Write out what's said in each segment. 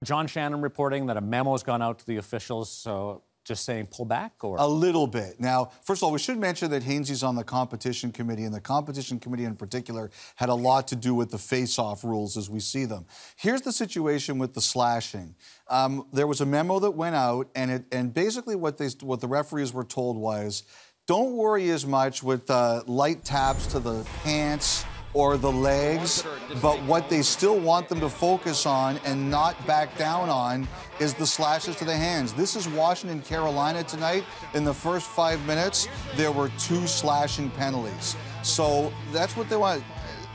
John Shannon reporting that a memo's gone out to the officials, so just saying pull back, or? A little bit. Now, first of all, we should mention that Hainsey's on the competition committee, and the competition committee in particular had a lot to do with the face-off rules as we see them. Here's the situation with the slashing. There was a memo that went out, and basically what the referees were told was, don't worry as much with light taps to the pants or the legs, but what they still want them to focus on and not back down on is the slashes to the hands. This is Washington, Carolina tonight. In the first 5 minutes, there were 2 slashing penalties. So that's what they want.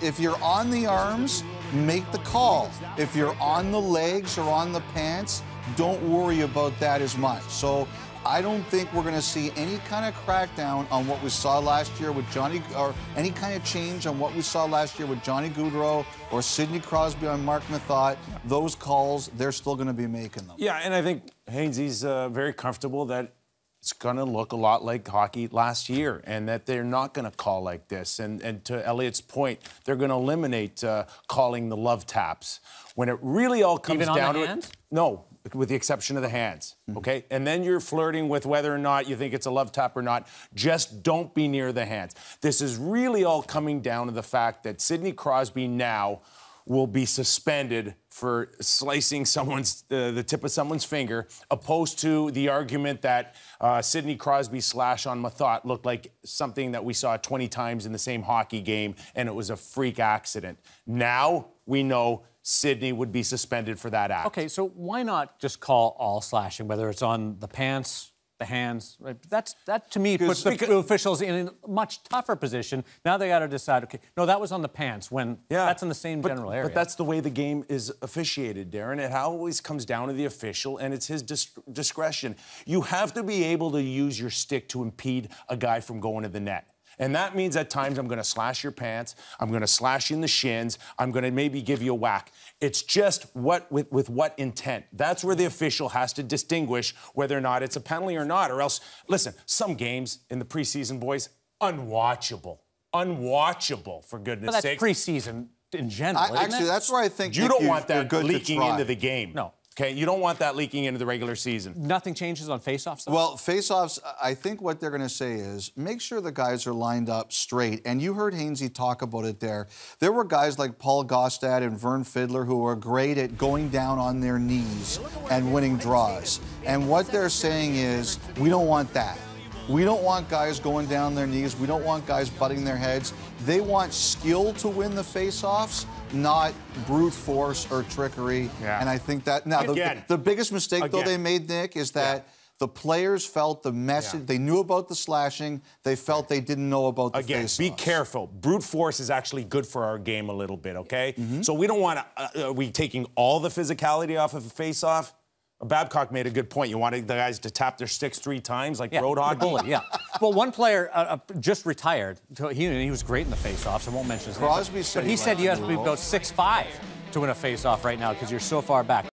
If you're on the arms, make the call. If you're on the legs or on the pants, don't worry about that as much. So I don't think we're going to see any kind of crackdown on what we saw last year with Johnny, or any kind of change on what we saw last year with Johnny Gaudreau or Sidney Crosby on Mark Methot. Those calls, they're still going to be making them. Yeah, and I think Hainsey's very comfortable that it's going to look a lot like hockey last year, and that they're not going to call like this. And to Elliott's point, they're going to eliminate calling the love taps. When it really all comes down to it, no, with the exception of the hands, okay? And then you're flirting with whether or not you think it's a love tap or not. Just don't be near the hands. This is really all coming down to the fact that Sidney Crosby now will be suspended for slicing someone's the tip of someone's finger, opposed to the argument that Sidney Crosby's slash on Methot looked like something that we saw 20 times in the same hockey game, and it was a freak accident. Now we know Sidney would be suspended for that act. Okay, so why not just call all slashing, whether it's on the pants, the hands? Right? That to me puts the officials in a much tougher position. Now they got to decide, okay, no, that was on the pants, when that's in the same general area. But that's the way the game is officiated, Darren. It always comes down to the official, and it's his discretion. You have to be able to use your stick to impede a guy from going to the net. And that means at times I'm going to slash your pants, I'm going to slash you in the shins, I'm going to maybe give you a whack. It's just with what intent. That's where the official has to distinguish whether or not it's a penalty or not, or else, listen, some games in the preseason, boys, unwatchable. Unwatchable, for goodness sake. But that's preseason in general, Actually, that's where I think you don't want that leaking into the game. No. Okay, you don't want that leaking into the regular season. Nothing changes on face-offs, though? Well, face-offs, I think what they're going to say is make sure the guys are lined up straight. And you heard Hainsey talk about it there. There were guys like Paul Gaustad and Vern Fiddler who are great at going down on their knees and winning draws. And what they're saying is, we don't want that. We don't want guys going down their knees. We don't want guys butting their heads. They want skill to win the face-offs, not brute force or trickery. Yeah. And I think that now the biggest mistake though they made, Nick, is that the players felt the message. They knew about the slashing. They felt they didn't know about the face-offs. Be careful. Brute force is actually good for our game a little bit, okay? So we don't want to, we taking all the physicality off of a face-off? Babcock made a good point. You wanted the guys to tap their sticks 3 times, like road hockey? Bullet, well, one player just retired. He was great in the face-offs. I won't mention his name. Crosby said but he said you have to be about 6'5" to win a face-off right now because you're so far back.